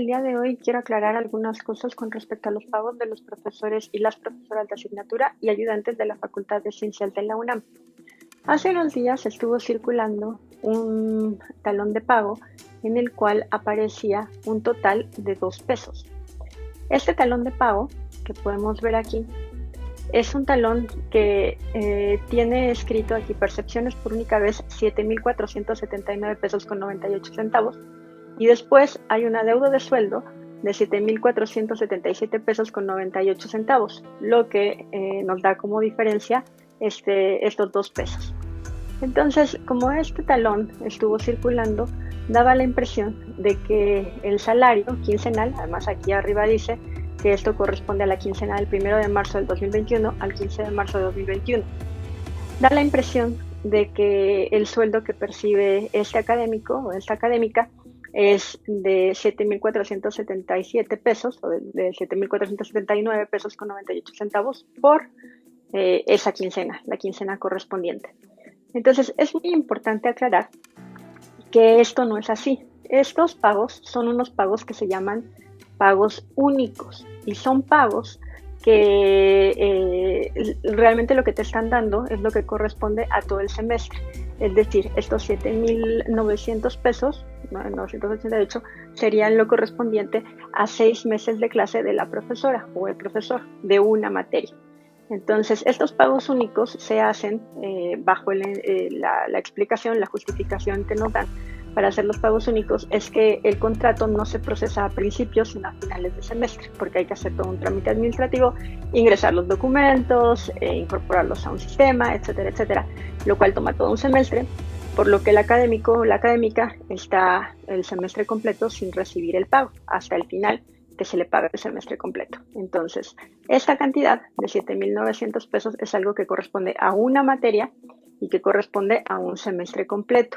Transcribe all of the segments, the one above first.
el día de hoy quiero aclarar algunas cosas con respecto a los pagos de los profesores y las profesoras de asignatura y ayudantes de la Facultad de Ciencias de la UNAM. Hace unos días estuvo circulando un talón de pago en el cual aparecía un total de 2 pesos. Este talón de pago, que podemos ver aquí, es un talón que tiene escrito aquí percepciones por única vez 7,479 pesos con 98 centavos. Y después hay un adeudo de sueldo de 7,477 pesos con 98 centavos, lo que nos da como diferencia estos 2 pesos. Entonces, como este talón estuvo circulando, daba la impresión de que el salario quincenal, además aquí arriba dice que esto corresponde a la quincena del 1 de marzo del 2021 al 15 de marzo de 2021, da la impresión de que el sueldo que percibe este académico o esta académica es de 7,477 pesos o de 7,479 pesos con 98 centavos por esa quincena, la quincena correspondiente. Entonces es muy importante aclarar que esto no es así. Estos pagos son unos pagos que se llaman pagos únicos y son pagos que realmente lo que te están dando es lo que corresponde a todo el semestre. Es decir, estos 7,900 pesos, 988, serían lo correspondiente a 6 meses de clase de la profesora o el profesor de una materia. Entonces, estos pagos únicos se hacen bajo la explicación, la justificación que nos dan para hacer los pagos únicos es que el contrato no se procesa a principios sino a finales de semestre, porque hay que hacer todo un trámite administrativo, ingresar los documentos, incorporarlos a un sistema, etcétera, etcétera, lo cual toma todo un semestre, por lo que el académico o la académica está el semestre completo sin recibir el pago hasta el final que se le paga el semestre completo. Entonces, esta cantidad de 7,900 pesos es algo que corresponde a una materia y que corresponde a un semestre completo.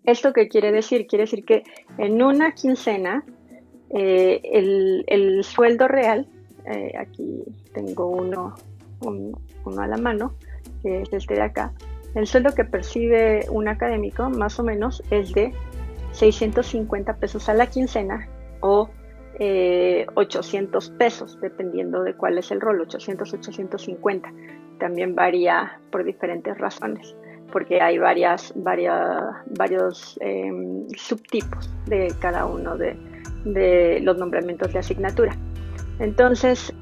¿Esto qué quiere decir? Quiere decir que en una quincena el sueldo real, aquí tengo uno a la mano, que es este de acá, el sueldo que percibe un académico más o menos es de 650 pesos a la quincena o 800 pesos, dependiendo de cuál es el rol, 800, 850. También varía por diferentes razones, porque hay varios subtipos de cada uno de los nombramientos de asignatura. Entonces,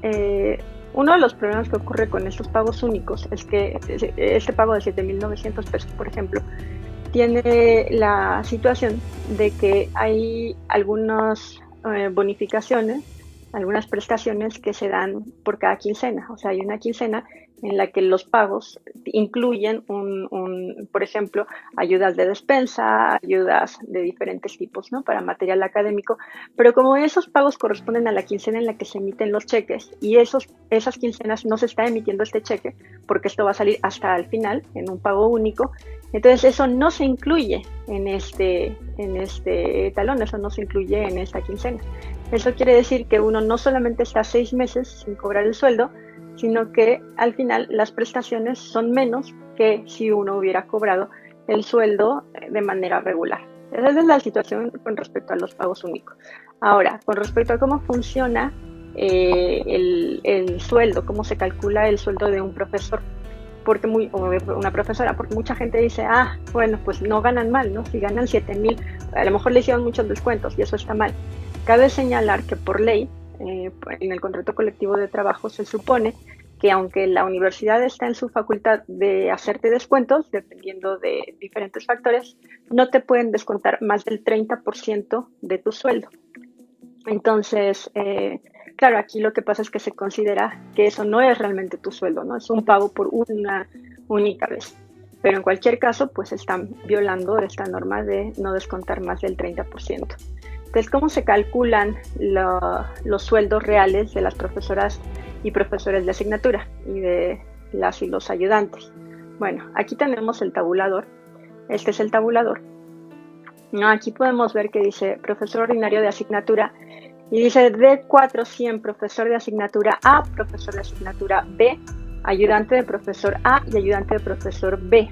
uno de los problemas que ocurre con estos pagos únicos es que este pago de 7,900 pesos, por ejemplo, tiene la situación de que hay algunas bonificaciones, algunas prestaciones que se dan por cada quincena. O sea, hay una quincena en la que los pagos incluyen por ejemplo, ayudas de despensa, ayudas de diferentes tipos, ¿no? Para material académico, pero como esos pagos corresponden a la quincena en la que se emiten los cheques y esas quincenas no se está emitiendo este cheque, porque esto va a salir hasta el final en un pago único, entonces eso no se incluye en este talón, eso no se incluye en esta quincena. Eso quiere decir que uno no solamente está 6 meses sin cobrar el sueldo, sino que al final las prestaciones son menos que si uno hubiera cobrado el sueldo de manera regular. Esa es la situación con respecto a los pagos únicos. Ahora, con respecto a cómo funciona el sueldo, cómo se calcula el sueldo de un profesor o de una profesora, porque mucha gente dice, bueno, pues no ganan mal, ¿no? Si ganan 7,000, a lo mejor le hicieron muchos descuentos y eso está mal. Cabe señalar que por ley, en el contrato colectivo de trabajo se supone que aunque la universidad está en su facultad de hacerte descuentos, dependiendo de diferentes factores, no te pueden descontar más del 30% de tu sueldo. Entonces, claro, aquí lo que pasa es que se considera que eso no es realmente tu sueldo, ¿no? Es un pago por una única vez. Pero en cualquier caso, pues están violando esta norma de no descontar más del 30%. Entonces, ¿cómo se calculan los sueldos reales de las profesoras y profesores de asignatura y de las y los ayudantes? Bueno, aquí tenemos el tabulador. Este es el tabulador. Aquí podemos ver que dice profesor ordinario de asignatura y dice D400 profesor de asignatura A, profesor de asignatura B, ayudante de profesor A y ayudante de profesor B.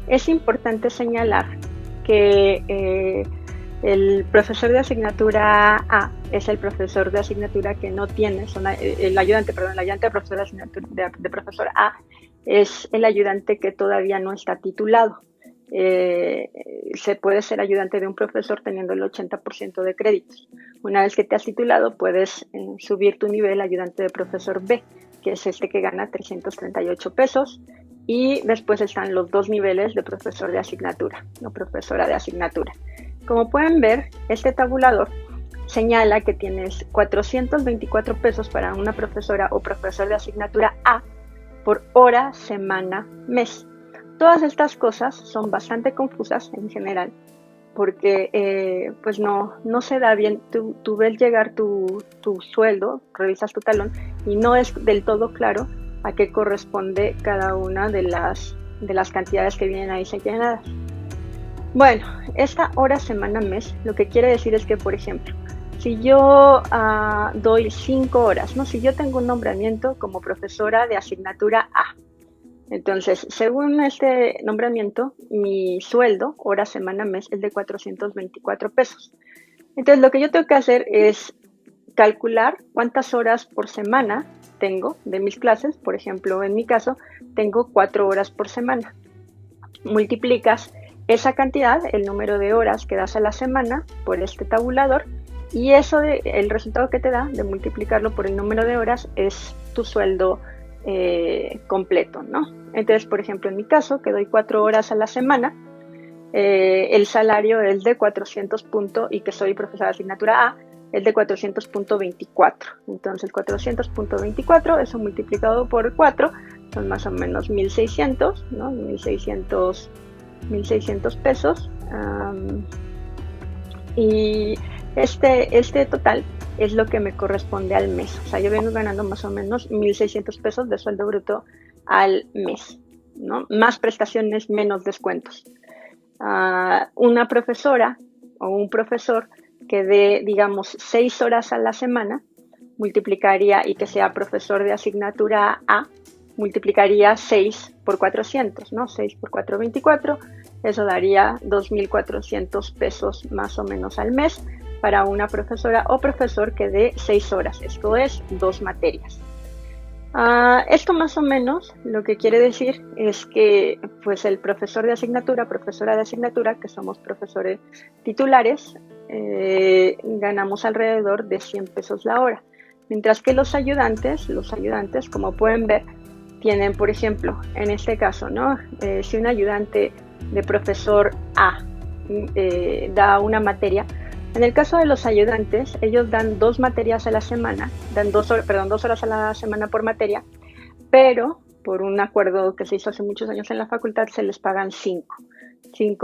Es importante señalar que El profesor de asignatura A es el profesor de asignatura que no tiene, el ayudante de profesor de profesor A es el ayudante que todavía no está titulado. Se puede ser ayudante de un profesor teniendo el 80% de créditos. Una vez que te has titulado, puedes subir tu nivel a ayudante de profesor B, que es este que gana 338 pesos. Y después están los dos niveles de profesor de asignatura o profesora de asignatura. Como pueden ver, este tabulador señala que tienes 424 pesos para una profesora o profesor de asignatura A por hora, semana, mes. Todas estas cosas son bastante confusas en general porque pues no se da bien. Tú ves llegar tu sueldo, revisas tu talón y no es del todo claro a qué corresponde cada una de las cantidades que vienen ahí señaladas. Bueno, esta hora, semana, mes, lo que quiere decir es que, por ejemplo, si yo doy 5 horas, ¿no? Si yo tengo un nombramiento como profesora de asignatura A, entonces, según este nombramiento, mi sueldo, hora, semana, mes, es de 424 pesos. Entonces, lo que yo tengo que hacer es calcular cuántas horas por semana tengo de mis clases. Por ejemplo, en mi caso, tengo 4 horas por semana. Multiplicas esa cantidad, el número de horas que das a la semana, por este tabulador, y el resultado que te da de multiplicarlo por el número de horas es tu sueldo completo, ¿no? Entonces, por ejemplo, en mi caso, que doy 4 horas a la semana, el salario es de 400 puntos, y que soy profesora de asignatura A, es de 400.24. Entonces, 400.24, eso multiplicado por 4, son más o menos 1.600, ¿no? 1.600 pesos. Y este total es lo que me corresponde al mes. O sea, yo vengo ganando más o menos 1.600 pesos de sueldo bruto al mes, ¿no? Más prestaciones, menos descuentos. Una profesora o un profesor que dé, digamos, 6 horas a la semana, multiplicaría, y que sea profesor de asignatura A, multiplicaría 6 por 400, ¿no? 6 por 4, 24. Eso daría 2.400 pesos más o menos al mes para una profesora o profesor que dé 6 horas. Esto es 2 materias. Esto más o menos lo que quiere decir es que pues el profesor de asignatura, profesora de asignatura, que somos profesores titulares, ganamos alrededor de 100 pesos la hora. Mientras que los ayudantes, como pueden ver, tienen, por ejemplo, en este caso, ¿no? Si un ayudante de profesor A da una materia, en el caso de los ayudantes, ellos dan 2 materias a la semana, dan 2 horas a la semana por materia, pero por un acuerdo que se hizo hace muchos años en la facultad se les pagan 5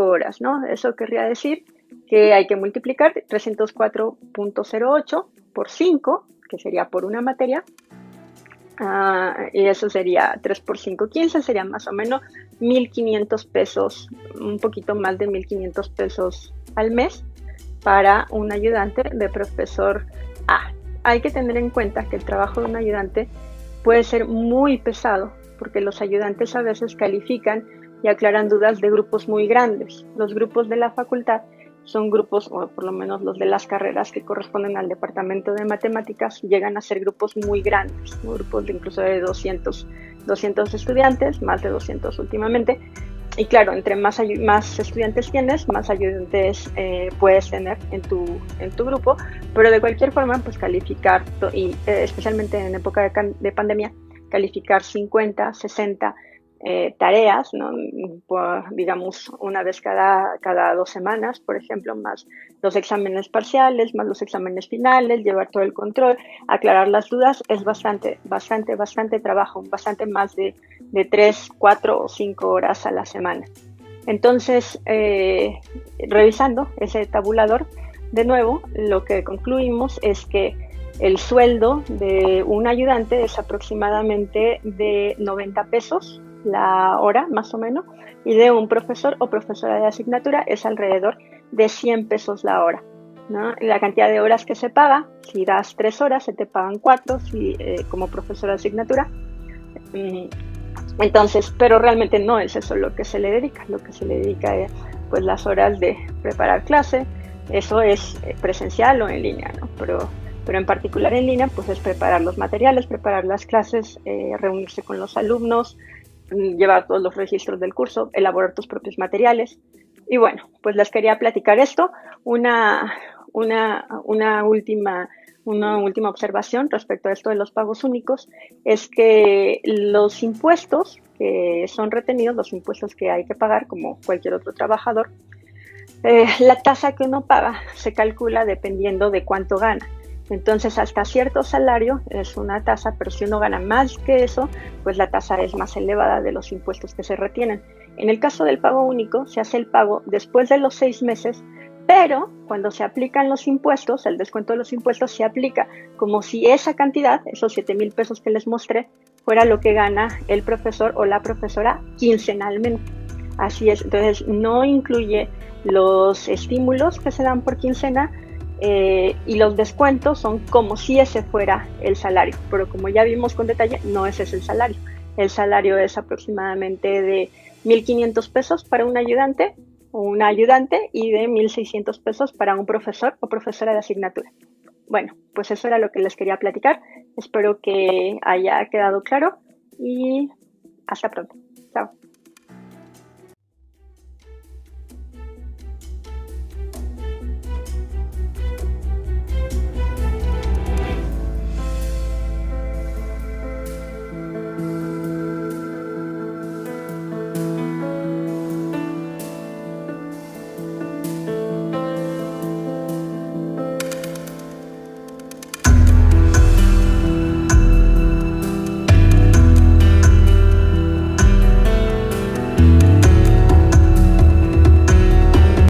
horas, ¿no? Eso querría decir que hay que multiplicar 304.08 por 5, que sería por una materia, y eso sería 3 por 5, 15, serían más o menos 1.500 pesos, un poquito más de 1.500 pesos al mes para un ayudante de profesor A. Hay que tener en cuenta que el trabajo de un ayudante puede ser muy pesado, porque los ayudantes a veces califican y aclaran dudas de grupos muy grandes. Los grupos de la facultad son grupos, o por lo menos los de las carreras que corresponden al departamento de matemáticas, llegan a ser grupos muy grandes, ¿no? Grupos de incluso de 200 estudiantes, más de 200 últimamente. Y claro, entre más estudiantes tienes, más ayudantes puedes tener en tu grupo, pero de cualquier forma, pues calificar, y especialmente en época de pandemia, calificar 50, 60 tareas, ¿no? Digamos una vez cada 2 semanas, por ejemplo, más los exámenes parciales, más los exámenes finales, llevar todo el control, aclarar las dudas, es bastante trabajo, bastante más de 3, 4 o 5 horas a la semana. Entonces, revisando ese tabulador, de nuevo, lo que concluimos es que el sueldo de un ayudante es aproximadamente de 90 pesos la hora, más o menos, y de un profesor o profesora de asignatura es alrededor de 100 pesos la hora, ¿no? La cantidad de horas que se paga, si das 3 horas, se te pagan 4, como profesora de asignatura. Entonces, pero realmente no es eso lo que se le dedica. Lo que se le dedica es pues las horas de preparar clase, Eso es presencial o en línea, ¿no? Pero en particular en línea, pues es preparar los materiales, preparar las clases, reunirse con los alumnos, llevar todos los registros del curso, elaborar tus propios materiales. Y bueno, pues les quería platicar esto. Una, una última una última observación respecto a esto de los pagos únicos es que los impuestos que son retenidos, los impuestos que hay que pagar como cualquier otro trabajador, la tasa que uno paga se calcula dependiendo de cuánto gana. Entonces, hasta cierto salario es una tasa, pero si uno gana más que eso, pues la tasa es más elevada de los impuestos que se retienen. En el caso del pago único, se hace el pago después de los 6 meses, pero cuando se aplican los impuestos, el descuento de los impuestos se aplica como si esa cantidad, esos 7,000 pesos que les mostré, fuera lo que gana el profesor o la profesora quincenalmente. Así es, entonces no incluye los estímulos que se dan por quincena, y los descuentos son como si ese fuera el salario, pero como ya vimos con detalle, no ese es el salario. El salario es aproximadamente de 1,500 pesos para un ayudante o una ayudante y de 1,600 pesos para un profesor o profesora de asignatura. Bueno, pues eso era lo que les quería platicar. Espero que haya quedado claro y hasta pronto. Chao.